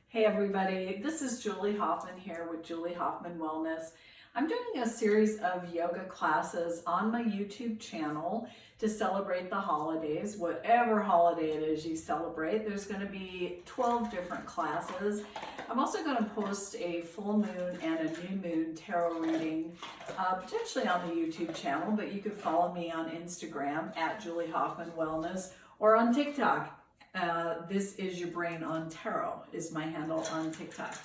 Hey everybody, this is Julie Hoffman here with Julie Hoffman Wellness. I'm doing a series of yoga classes on my YouTube channel to celebrate the holidays, whatever holiday it is you celebrate. There's going to be 12 different classes. I'm also going to post a full moon and a new moon tarot reading, potentially on the YouTube channel, but you can follow me on Instagram at Julie Hoffman Wellness or on TikTok. This is your brain on tarot is my handle on TikTok.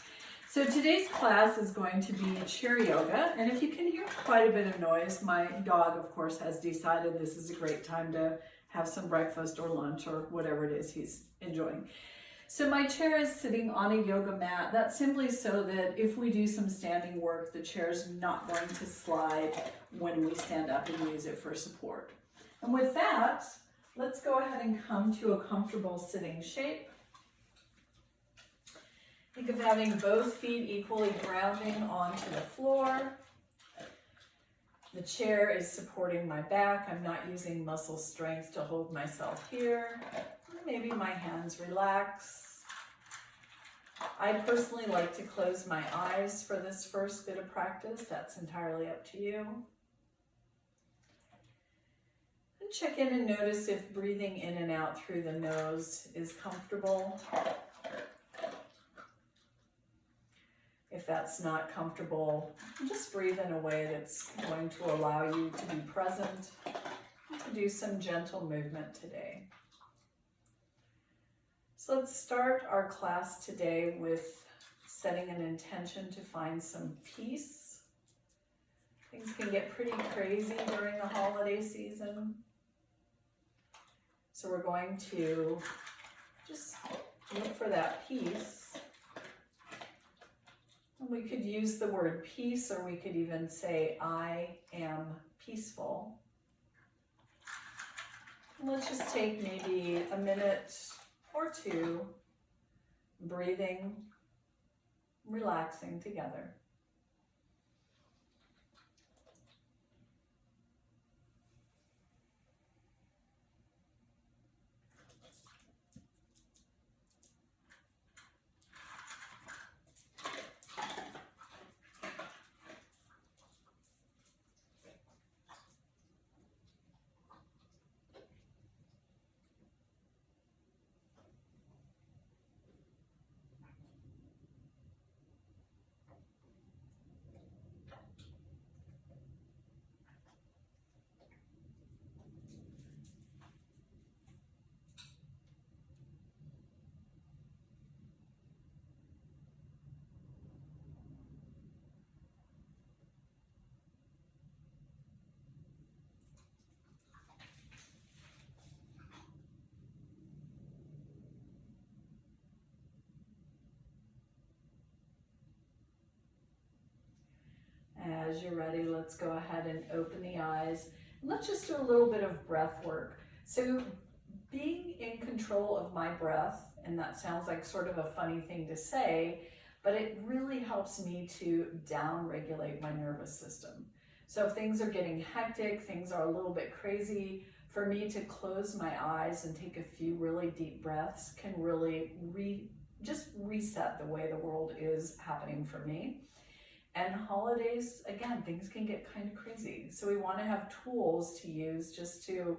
So today's class is going to be chair yoga, and if you can hear quite a bit of noise, my dog of course has decided this is a great time to have some breakfast or lunch or whatever it is he's enjoying. So my chair is sitting on a yoga mat. That's simply so that if we do some standing work, the chair is not going to slide when we stand up and use it for support. And with that, let's go ahead and come to a comfortable sitting shape. Think of having both feet equally grounding onto the floor. The chair is supporting my back. I'm not using muscle strength to hold myself here. Maybe my hands relax. I personally like to close my eyes for this first bit of practice. That's entirely up to you. Check in and notice if breathing in and out through the nose is comfortable. If that's not comfortable, just breathe in a way that's going to allow you to be present and to do some gentle movement today. So let's start our class today with setting an intention to find some peace. Things can get pretty crazy during the holiday season. So we're going to just look for that peace. And we could use the word peace, or we could even say, I am peaceful. And let's just take maybe a minute or two, breathing, relaxing together. As you're ready, let's go ahead and open the eyes. Let's just do a little bit of breath work. So being in control of my breath, and that sounds like sort of a funny thing to say, but it really helps me to down-regulate my nervous system. So if things are getting hectic, things are a little bit crazy, for me to close my eyes and take a few really deep breaths can really just reset the way the world is happening for me. And holidays, again, things can get kind of crazy. So we want to have tools to use just to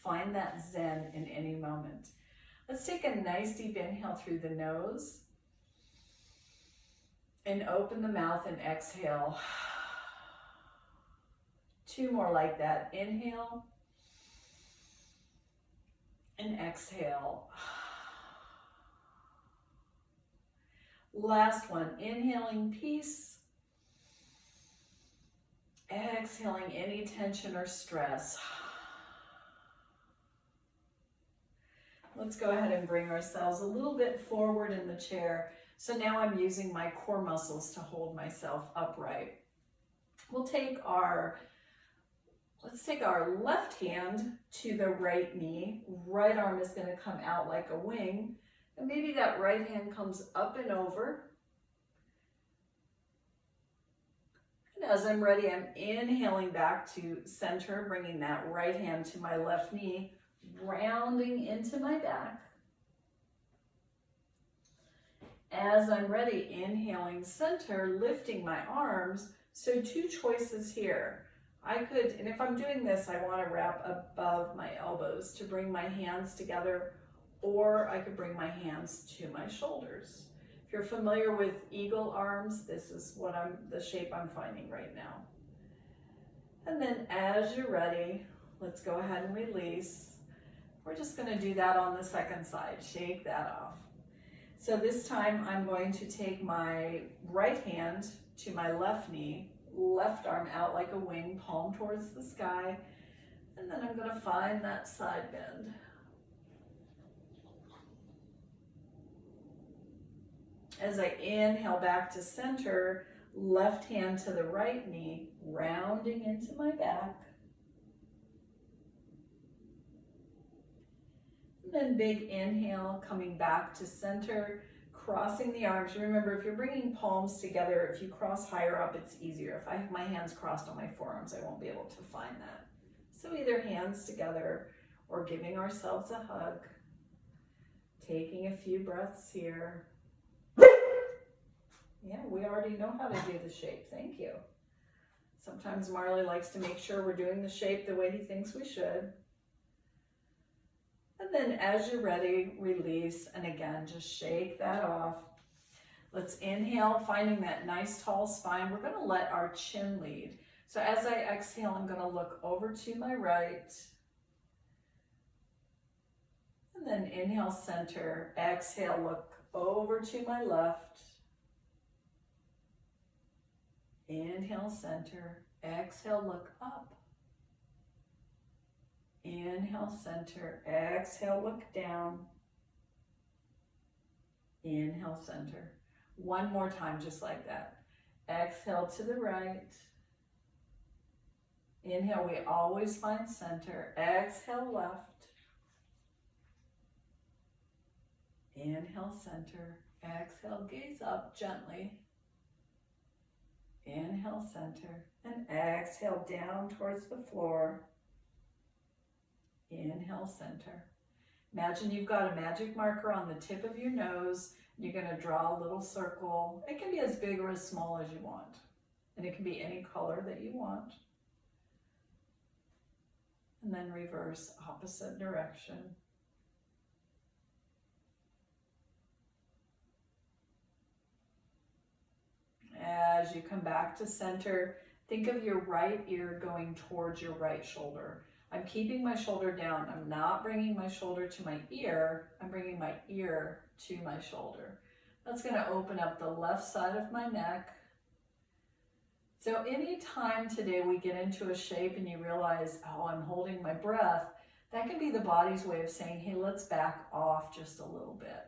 find that zen in any moment. Let's take a nice deep inhale through the nose and open the mouth and exhale. Two more like that. Inhale and exhale. Last one, inhaling peace. Exhaling any tension or stress. Let's go ahead and bring ourselves a little bit forward in the chair. So now I'm using my core muscles to hold myself upright. Let's take our left hand to the right knee. Right arm is going to come out like a wing. And maybe that right hand comes up and over. And as I'm ready, I'm inhaling back to center, bringing that right hand to my left knee, rounding into my back. as I'm ready, inhaling center, lifting my arms. So two choices here. I could, and if I'm doing this, I want to wrap above my elbows to bring my hands together, or I could bring my hands to my shoulders. If you're familiar with eagle arms, this is the shape I'm finding right now. And then as you're ready, let's go ahead and release. We're just going to do that on the second side. Shake that off. So this time I'm going to take my right hand to my left knee, left arm out like a wing, palm towards the sky, and then I'm going to find that side bend. As I inhale back to center, left hand to the right knee, rounding into my back. And then big inhale, coming back to center, crossing the arms. Remember, if you're bringing palms together, if you cross higher up, it's easier. If I have my hands crossed on my forearms, I won't be able to find that. So either hands together or giving ourselves a hug. Taking a few breaths here. Yeah, we already know how to do the shape. Thank you. Sometimes Marley likes to make sure we're doing the shape the way he thinks we should. And then as you're ready, release, and again, just shake that off. Let's inhale, finding that nice tall spine. We're gonna let our chin lead. So as I exhale, I'm gonna look over to my right. And then inhale, center. Exhale, look over to my left. Inhale, center. Exhale, look up. Inhale, center. Exhale, look down. Inhale, center. One more time, just like that. Exhale to the right. Inhale, we always find center. Exhale, left. Inhale, center. Exhale, gaze up gently. Inhale, center. And exhale down towards the floor. Inhale, center. Imagine you've got a magic marker on the tip of your nose. You're going to draw a little circle. It can be as big or as small as you want. And it can be any color that you want. And then reverse, opposite direction. As you come back to center, think of your right ear going towards your right shoulder. I'm keeping my shoulder down. I'm not bringing my shoulder to my ear. I'm bringing my ear to my shoulder. That's going to open up the left side of my neck. So anytime today we get into a shape and you realize, oh, I'm holding my breath, that can be the body's way of saying, hey, let's back off just a little bit.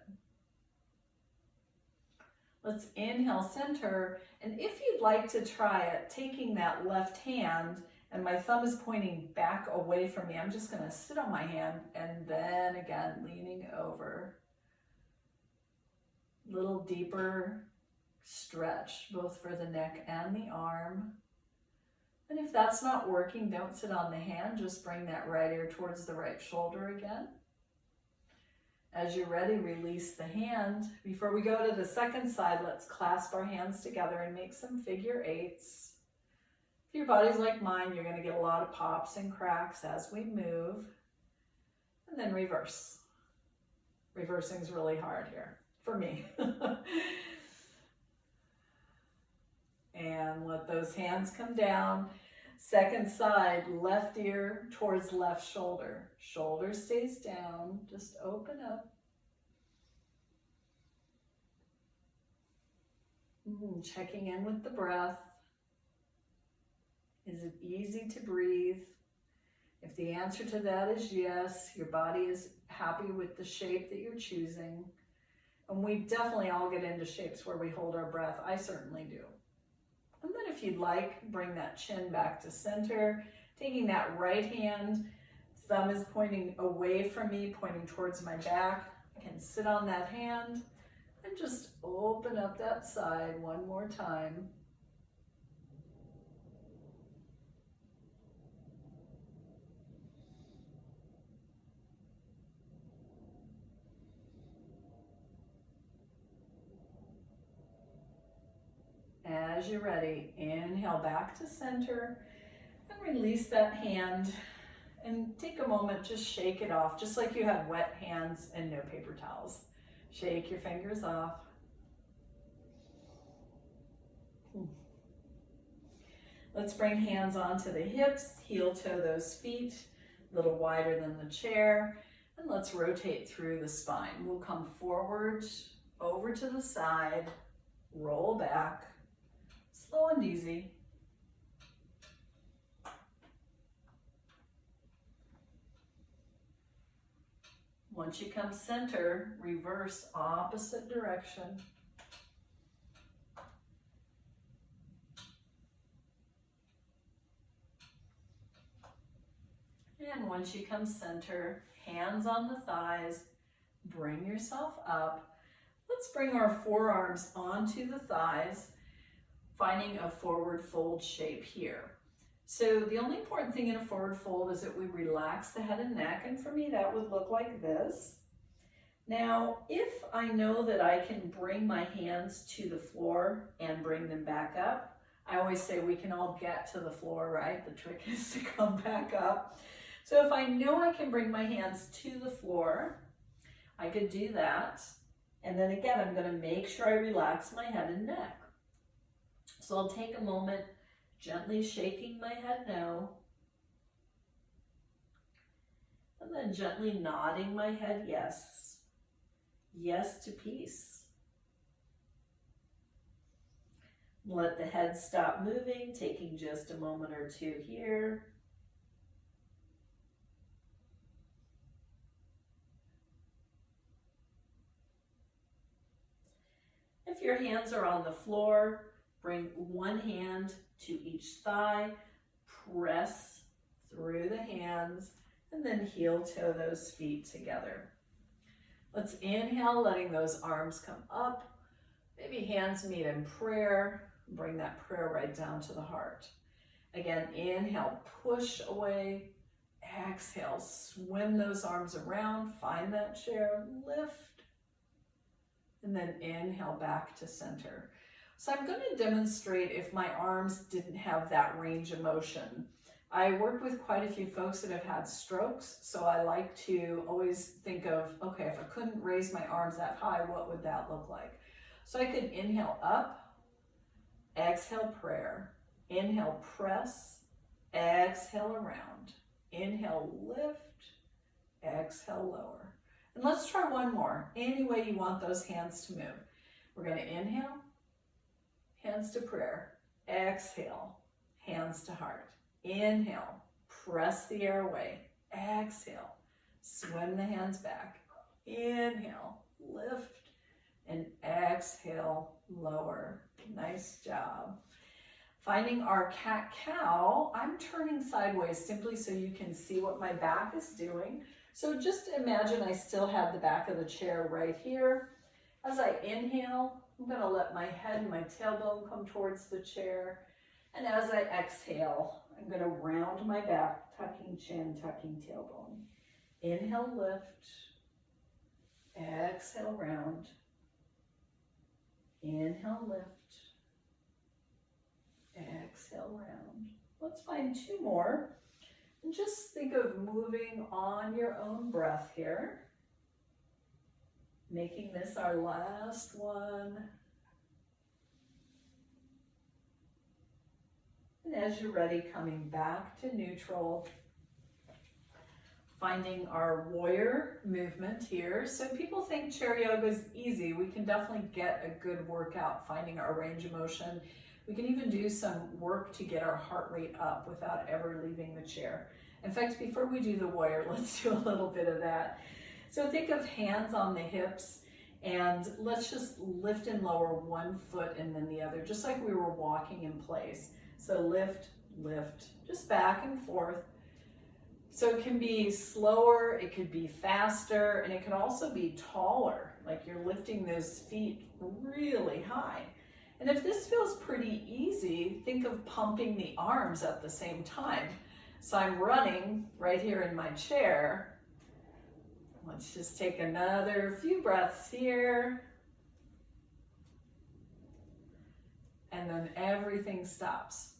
Let's inhale, center, and if you'd like to try it, taking that left hand, and my thumb is pointing back away from me, I'm just going to sit on my hand, and then again, leaning over. Little deeper stretch, both for the neck and the arm. And if that's not working, don't sit on the hand, just bring that right ear towards the right shoulder again. As you're ready, release the hand. Before we go to the second side, let's clasp our hands together and make some figure eights. If your body's like mine, you're going to get a lot of pops and cracks as we move. And then reverse. Reversing is really hard here, for me. And let those hands come down. Second side, left ear towards left shoulder. Shoulder stays down, just open up. Checking in with the breath. Is it easy to breathe? If the answer to that is yes, your body is happy with the shape that you're choosing. And we definitely all get into shapes where we hold our breath. I certainly do. And then if you'd like, bring that chin back to center, taking that right hand, thumb is pointing away from me, pointing towards my back. I can sit on that hand and just open up that side one more time. as you're ready, inhale back to center and release that hand. And take a moment, just shake it off, just like you have wet hands and no paper towels. Shake your fingers off. Let's bring hands onto the hips, heel toe those feet, a little wider than the chair, and let's rotate through the spine. We'll come forward, over to the side, roll back, slow and easy. Once you come center, reverse opposite direction. And once you come center, hands on the thighs, bring yourself up. Let's bring our forearms onto the thighs, finding a forward fold shape here. So the only important thing in a forward fold is that we relax the head and neck, and for me that would look like this. Now, if I know that I can bring my hands to the floor and bring them back up, I always say we can all get to the floor, right? The trick is to come back up. So if I know I can bring my hands to the floor, I could do that. And then again, I'm going to make sure I relax my head and neck. So I'll take a moment, gently shaking my head no, and then gently nodding my head yes. Yes to peace. Let the head stop moving, taking just a moment or two here. If your hands are on the floor, bring one hand to each thigh, press through the hands, and then heel toe those feet together. Let's inhale, letting those arms come up. Maybe hands meet in prayer. Bring that prayer right down to the heart. Again, inhale, push away. Exhale, swim those arms around. Find that chair, lift. And then inhale back to center. So I'm going to demonstrate if my arms didn't have that range of motion. I work with quite a few folks that have had strokes, so I like to always think of, okay, if I couldn't raise my arms that high, what would that look like? So I could inhale up, exhale prayer, inhale press, exhale around, inhale lift, exhale lower. And let's try one more, any way you want those hands to move. We're going to inhale, hands to prayer, exhale, hands to heart. Inhale, press the air away, exhale, swim the hands back, inhale, lift, and exhale, lower. Nice job. Finding our cat-cow, I'm turning sideways simply so you can see what my back is doing. So just imagine I still have the back of the chair right here. As I inhale, I'm going to let my head and my tailbone come towards the chair. And as I exhale, I'm going to round my back, tucking chin, tucking tailbone. Inhale, lift. Exhale, round. Inhale, lift. Exhale, round. Let's find two more. And just think of moving on your own breath here. Making this our last one. And as you're ready, coming back to neutral. Finding our warrior movement here. So people think chair yoga is easy. We can definitely get a good workout finding our range of motion. We can even do some work to get our heart rate up without ever leaving the chair. In fact, before we do the warrior, let's do a little bit of that. So think of hands on the hips, and let's just lift and lower one foot and then the other, just like we were walking in place. So lift, lift, just back and forth. So it can be slower, it could be faster, and it can also be taller, like you're lifting those feet really high. And if this feels pretty easy, think of pumping the arms at the same time. So I'm running right here in my chair. Let's just take another few breaths here. and then everything stops.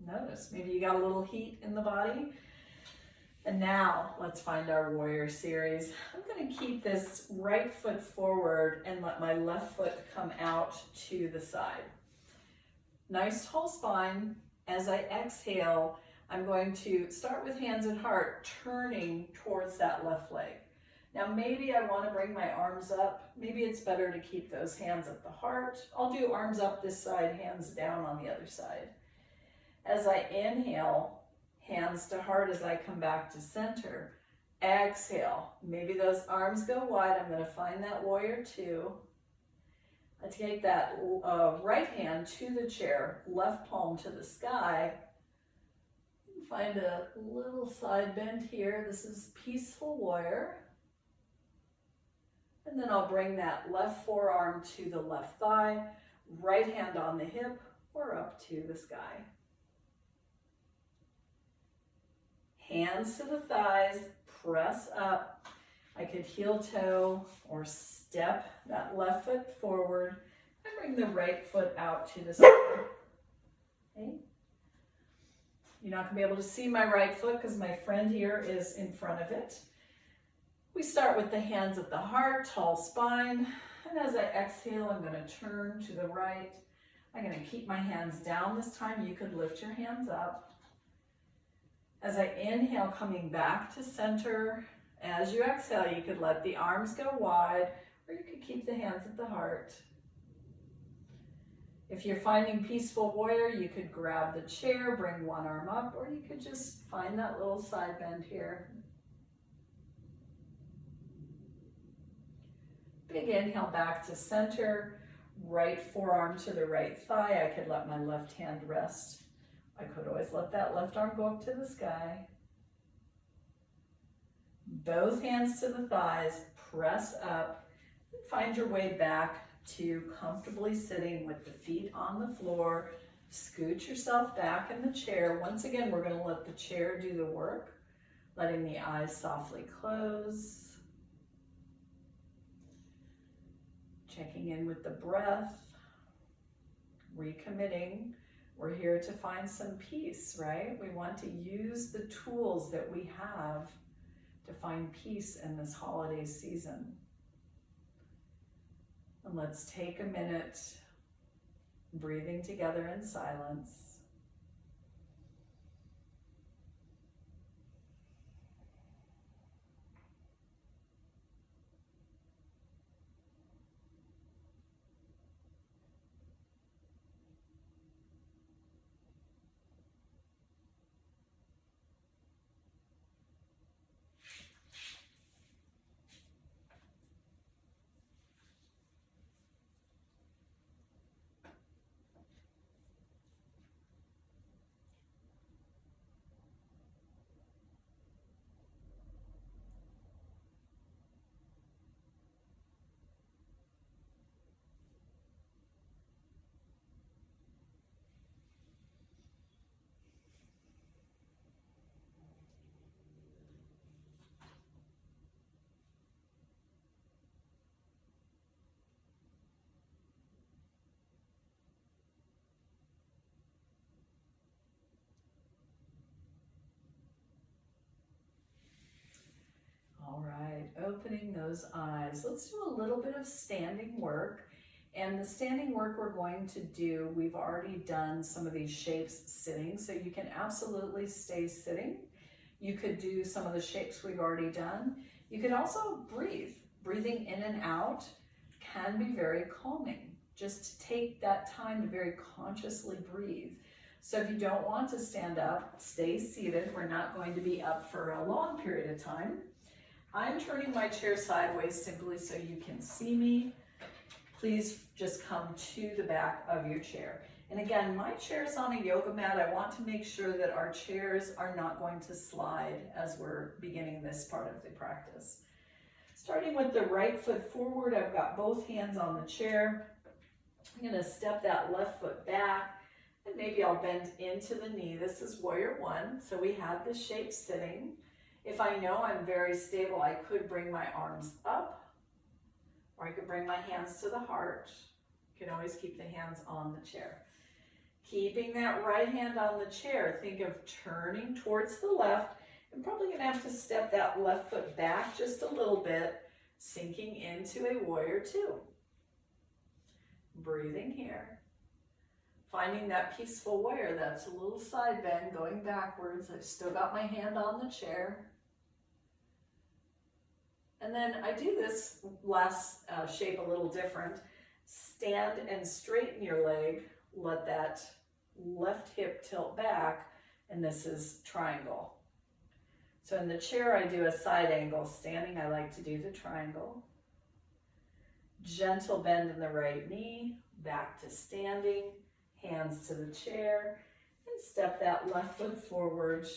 Notice, maybe you got a little heat in the body. And now let's find our warrior series. I'm going to keep this right foot forward and let my left foot come out to the side. Nice tall spine. As I exhale, I'm going to start with hands at heart, turning towards that left leg. Now maybe I want to bring my arms up. Maybe it's better to keep those hands at the heart. I'll do arms up this side, hands down on the other side. As I inhale, hands to heart as I come back to center. Exhale, maybe those arms go wide. I'm going to find that warrior two. I take that right hand to the chair, left palm to the sky. Find a little side bend here. This is peaceful warrior. And then I'll bring that left forearm to the left thigh, right hand on the hip or up to the sky. Hands to the thighs, press up. I could heel toe or step that left foot forward and bring the right foot out to the side. Okay. You're not going to be able to see my right foot because my friend here is in front of it. We start with the hands at the heart, tall spine, and as I exhale, I'm going to turn to the right. I'm going to keep my hands down this time. You could lift your hands up. As I inhale, coming back to center. As you exhale, you could let the arms go wide, or you could keep the hands at the heart. If you're finding peaceful warrior, you could grab the chair, bring one arm up, or you could just find that little side bend here. Big inhale back to center, right forearm to the right thigh. I could let my left hand rest. I could always let that left arm go up to the sky. Both hands to the thighs, press up, and find your way back to comfortably sitting with the feet on the floor. Scoot yourself back in the chair. Once again, we're going to let the chair do the work, letting the eyes softly close. Checking in with the breath, recommitting. We're here to find some peace, right? We want to use the tools that we have to find peace in this holiday season. And let's take a minute, breathing together in silence. All right, opening those eyes. Let's do a little bit of standing work. And the standing work we're going to do, we've already done some of these shapes sitting, so you can absolutely stay sitting. You could do some of the shapes we've already done. You could also breathe. Breathing in and out can be very calming. Just take that time to very consciously breathe. So if you don't want to stand up, stay seated. We're not going to be up for a long period of time. I'm turning my chair sideways simply so you can see me. Please just come to the back of your chair. And again, my chair is on a yoga mat. I want to make sure that our chairs are not going to slide as we're beginning this part of the practice. Starting with the right foot forward, I've got both hands on the chair. I'm going to step that left foot back, and maybe I'll bend into the knee. This is warrior one, so we have this shape sitting. If I know I'm very stable, I could bring my arms up, or I could bring my hands to the heart. You can always keep the hands on the chair. Keeping that right hand on the chair, think of turning towards the left. I'm probably going to have to step that left foot back just a little bit, sinking into a warrior two. Breathing here. Finding that peaceful warrior, that's a little side bend going backwards. I've still got my hand on the chair. And then I do this last shape a little different. Stand and straighten your leg. Let that left hip tilt back, and this is triangle. So in the chair, I do a side angle. Standing, I like to do the triangle. Gentle bend in the right knee, back to standing, hands to the chair, and step that left foot forward.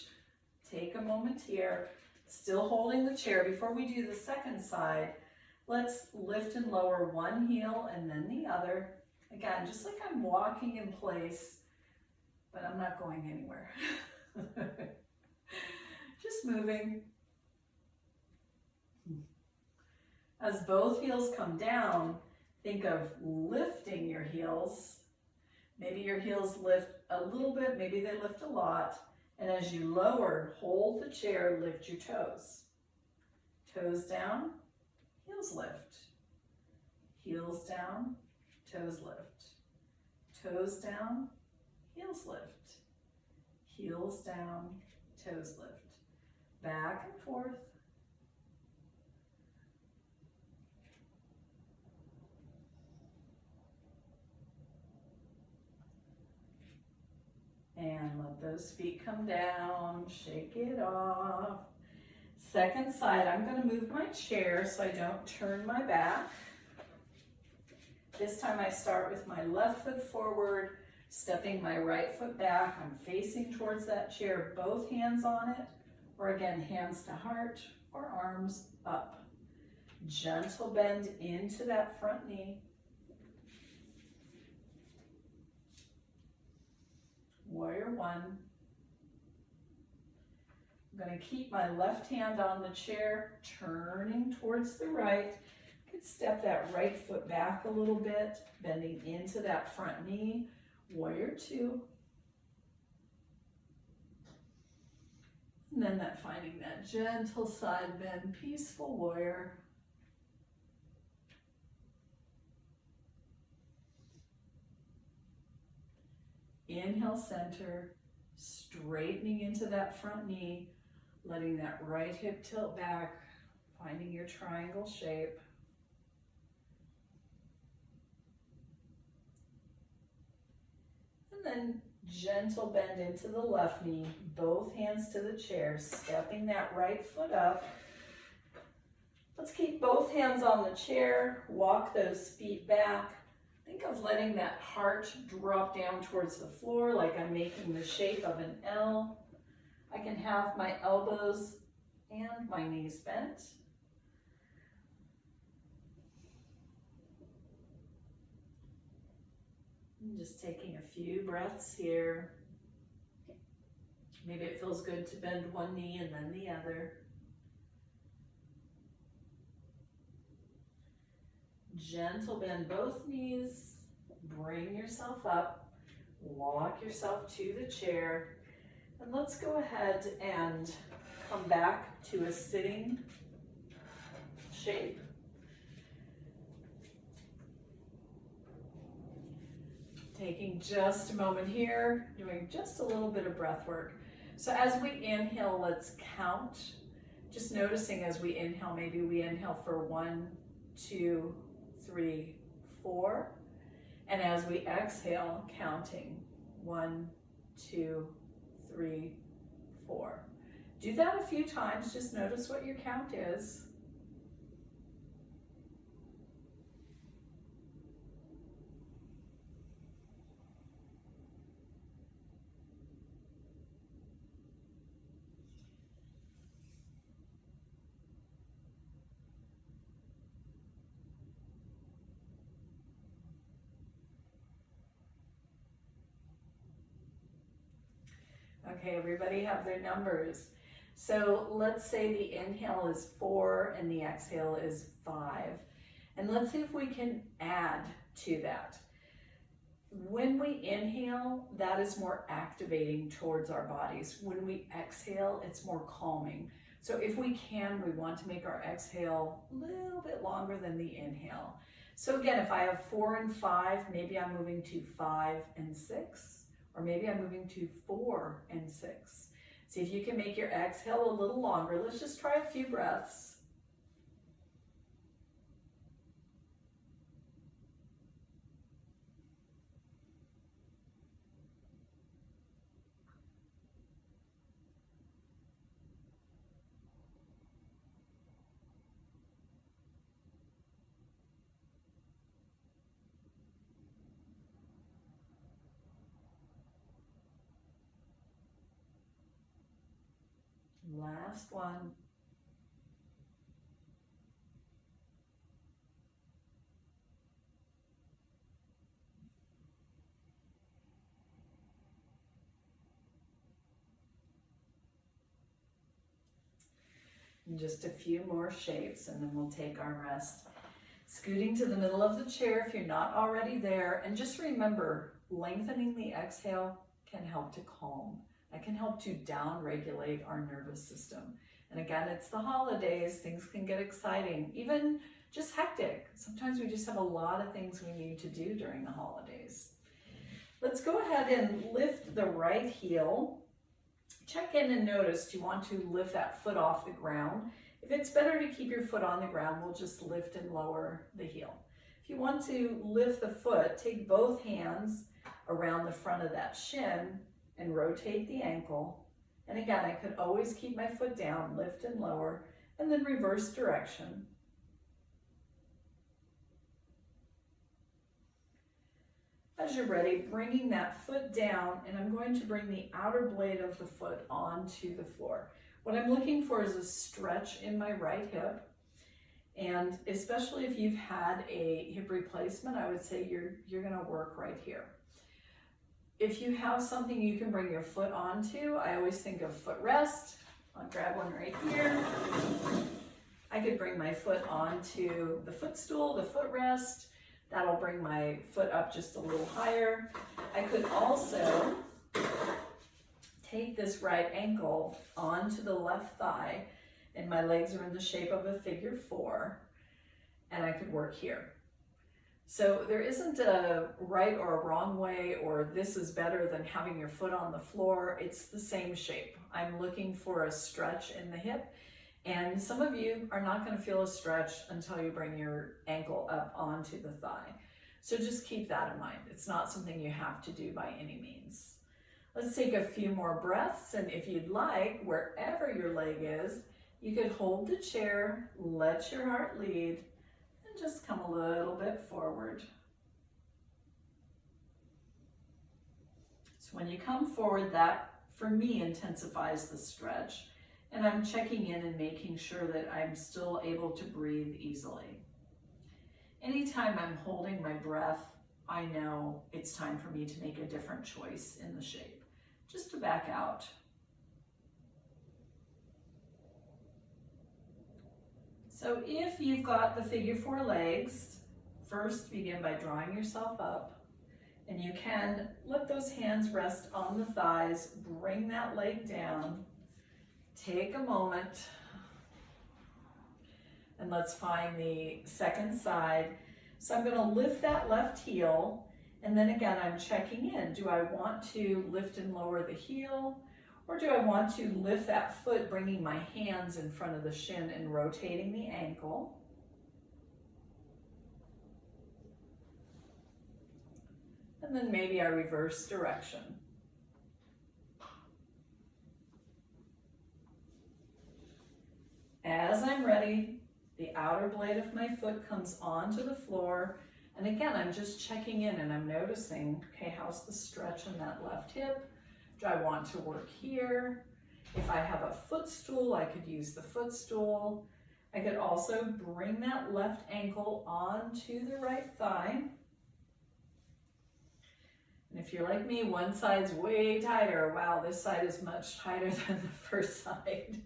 Take a moment here, still holding the chair. Before we do the second side, let's lift and lower one heel and then the other. Again, just like I'm walking in place, but I'm not going anywhere. Just moving. As both heels come down, think of lifting your heels. Maybe your heels lift a little bit, maybe they lift a lot. And as you lower, hold the chair, lift your toes. Toes down, heels lift. Heels down, toes lift. Toes down, heels lift. Heels down, toes lift. Back and forth. And let those feet come down, shake it off. Second side, I'm going to move my chair so I don't turn my back. This time I start with my left foot forward, stepping my right foot back. I'm facing towards that chair, both hands on it, or again, hands to heart or arms up. Gentle bend into that front knee. Warrior one. I'm going to keep my left hand on the chair, turning towards the right. You could step that right foot back a little bit, bending into that front knee. Warrior two. And then finding that gentle side bend, peaceful warrior. Inhale, center, straightening into that front knee, letting that right hip tilt back, finding your triangle shape. And then gentle bend into the left knee, both hands to the chair, stepping that right foot up. Let's keep both hands on the chair, walk those feet back. Think of letting that heart drop down towards the floor like I'm making the shape of an L. I can have my elbows and my knees bent. And just taking a few breaths here. Maybe it feels good to bend one knee and then the other. Gentle bend both knees, bring yourself up, walk yourself to the chair, and let's go ahead and come back to a sitting shape. Taking just a moment here, doing just a little bit of breath work. So as we inhale, let's count. Just noticing as we inhale, maybe we inhale for 1, 2, 3, 4. And as we exhale, counting 1, 2, 3, 4. Do that a few times. Just notice what your count is. Okay, everybody have their numbers. So let's say the inhale is 4 and the exhale is 5. And let's see if we can add to that. When we inhale, that is more activating towards our bodies. When we exhale, it's more calming. So if we can, we want to make our exhale a little bit longer than the inhale. So again, if I have 4 and 5, maybe I'm moving to 5 and 6, or maybe I'm moving to 4 and 6. See if you can make your exhale a little longer. Let's just try a few breaths. Last one. And just a few more shapes, and then we'll take our rest. Scooting to the middle of the chair if you're not already there. And just remember, lengthening the exhale can help to calm. That can help to down-regulate our nervous system. And again, it's the holidays, things can get exciting, even just hectic. Sometimes we just have a lot of things we need to do during the holidays. Let's go ahead and lift the right heel. Check in and notice, do you want to lift that foot off the ground? If it's better to keep your foot on the ground, we'll just lift and lower the heel. If you want to lift the foot, take both hands around the front of that shin and rotate the ankle. And again, I could always keep my foot down, lift and lower, and then reverse direction. As you're ready, bringing that foot down, and I'm going to bring the outer blade of the foot onto the floor. What I'm looking for is a stretch in my right hip, and especially if you've had a hip replacement, I would say you're gonna work right here. If you have something you can bring your foot onto, I always think of footrest. I'll grab one right here. I could bring my foot onto the footstool, the footrest. That'll bring my foot up just a little higher. I could also take this right ankle onto the left thigh, and my legs are in the shape of a figure 4, and I could work here. So there isn't a right or a wrong way, or this is better than having your foot on the floor. It's the same shape. I'm looking for a stretch in the hip, and some of you are not going to feel a stretch until you bring your ankle up onto the thigh. So just keep that in mind. It's not something you have to do by any means. Let's take a few more breaths, and if you'd like, wherever your leg is, you could hold the chair, let your heart lead, and just come a little bit forward. So when you come forward, that for me intensifies the stretch, and I'm checking in and making sure that I'm still able to breathe easily. Anytime I'm holding my breath, I know it's time for me to make a different choice in the shape, just to back out. So if you've got the figure 4 legs, first begin by drawing yourself up, and you can let those hands rest on the thighs, bring that leg down, take a moment, and let's find the second side. So I'm going to lift that left heel, and then again I'm checking in. Do I want to lift and lower the heel, or do I want to lift that foot, bringing my hands in front of the shin and rotating the ankle? And then maybe I reverse direction. As I'm ready, the outer blade of my foot comes onto the floor. And again, I'm just checking in and I'm noticing, okay, how's the stretch in that left hip? Do I want to work here? If I have a footstool, I could use the footstool. I could also bring that left ankle onto the right thigh. And if you're like me, one side's way tighter. Wow, this side is much tighter than the first side.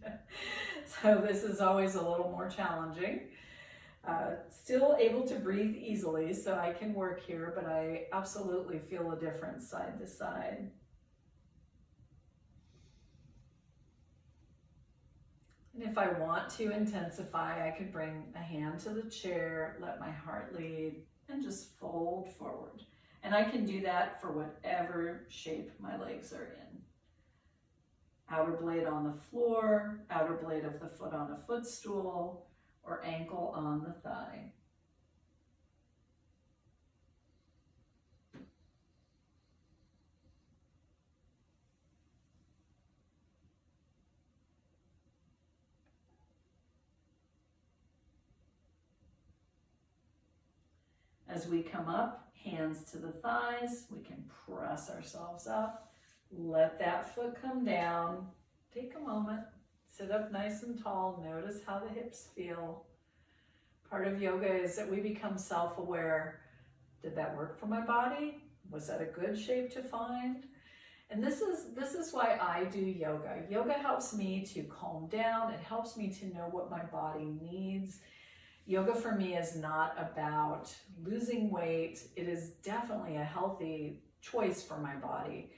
So this is always a little more challenging. Still able to breathe easily, so I can work here, but I absolutely feel a difference side to side. And if I want to intensify, I could bring a hand to the chair, let my heart lead, and just fold forward. And I can do that for whatever shape my legs are in. Outer blade on the floor, outer blade of the foot on a footstool, or ankle on the thigh. As we come up, hands to the thighs, we can press ourselves up. Let that foot come down. Take a moment, sit up nice and tall. Notice how the hips feel. Part of yoga is that we become self-aware. Did that work for my body? Was that a good shape to find? And this is why I do yoga. Yoga helps me to calm down. It helps me to know what my body needs. Yoga for me is not about losing weight. It is definitely a healthy choice for my body.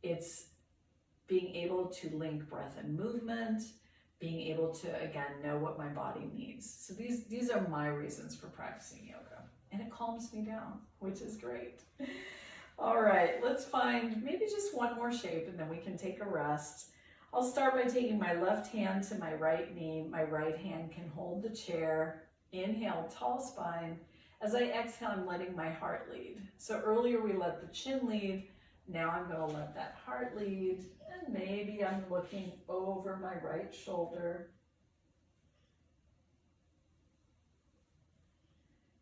It's being able to link breath and movement, being able to, again, know what my body needs. So these are my reasons for practicing yoga. And it calms me down, which is great. All right, let's find maybe just one more shape and then we can take a rest. I'll start by taking my left hand to my right knee. My right hand can hold the chair. Inhale, tall spine. As I exhale, I'm letting my heart lead. So earlier we let the chin lead. Now I'm going to let that heart lead. And maybe I'm looking over my right shoulder.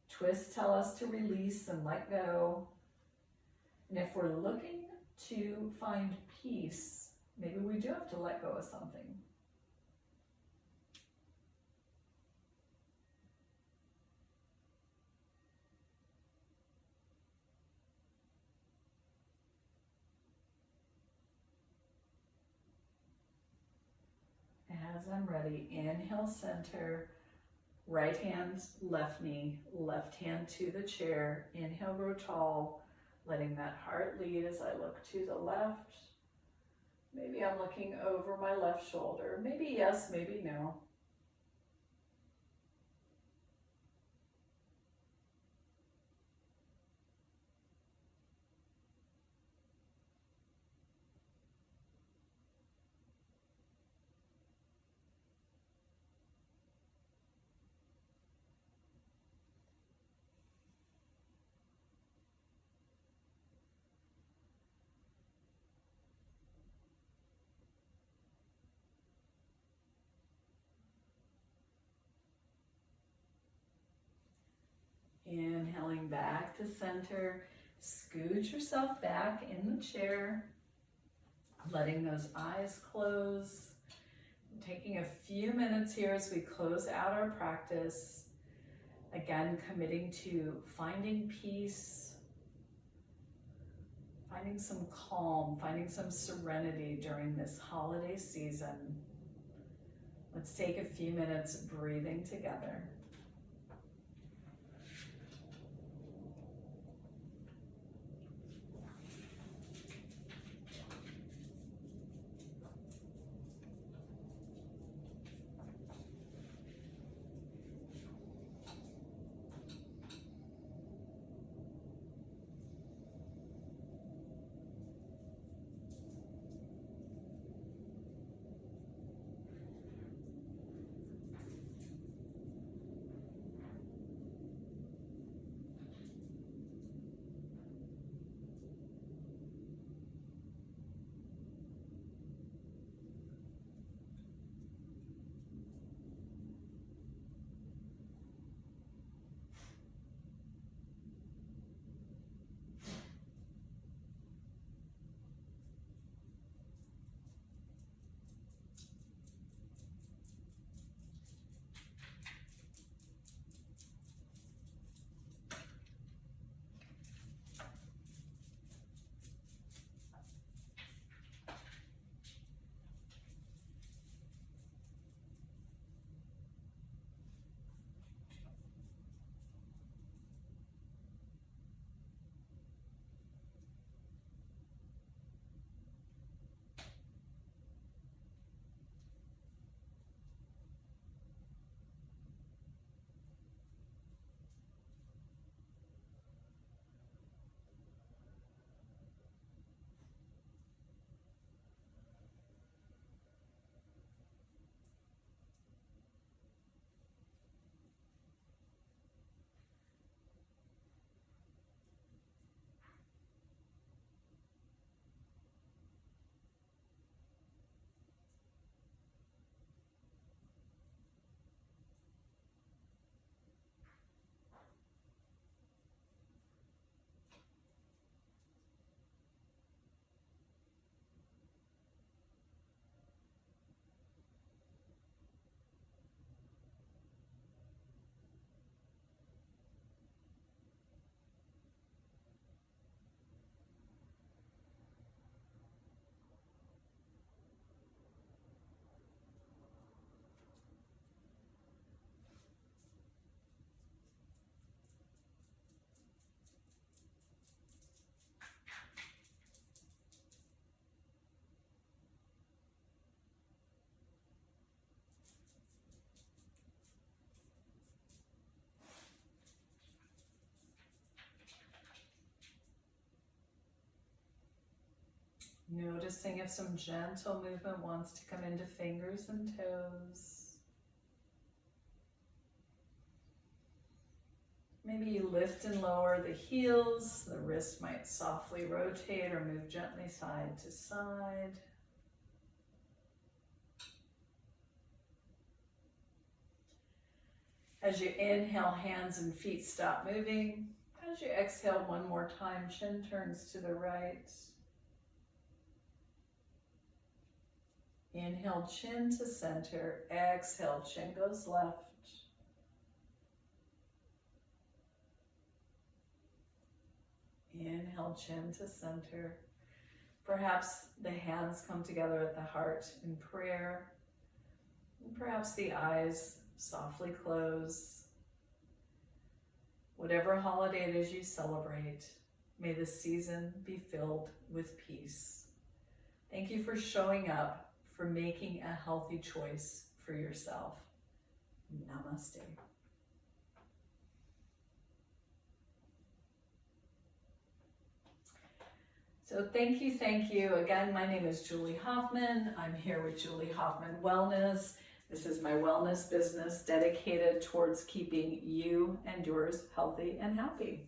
Twists tell us to release and let go. And if we're looking to find peace, maybe we do have to let go of something. As I'm ready, inhale, center, right hand, left knee, left hand to the chair. Inhale, grow tall, letting that heart lead as I look to the left. Maybe I'm looking over my left shoulder. Maybe yes, maybe no. Inhaling back to center, scooch yourself back in the chair, letting those eyes close. Taking a few minutes here as we close out our practice. Again, committing to finding peace, finding some calm, finding some serenity during this holiday season. Let's take a few minutes breathing together. noticing if some gentle movement wants to come into fingers and toes. Maybe you lift and lower the heels. The wrist might softly rotate or move gently side to side. As you inhale, hands and feet stop moving. As you exhale one more time, chin turns to the right. Inhale, chin to center. Exhale, chin goes left. Inhale, chin to center. Perhaps the hands come together at the heart in prayer. And perhaps the eyes softly close. Whatever holiday it is you celebrate, may this season be filled with peace. Thank you for showing up, for making a healthy choice for yourself. Namaste. So thank you. Again, my name is Julie Hoffman. I'm here with Julie Hoffman Wellness. This is my wellness business dedicated towards keeping you and yours healthy and happy.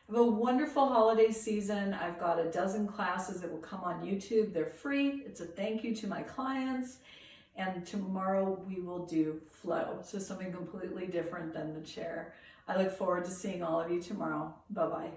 Have a wonderful holiday season. I've got a dozen classes that will come on YouTube. They're free. It's a thank you to my clients. And tomorrow we will do flow. So something completely different than the chair. I look forward to seeing all of you tomorrow. Bye-bye.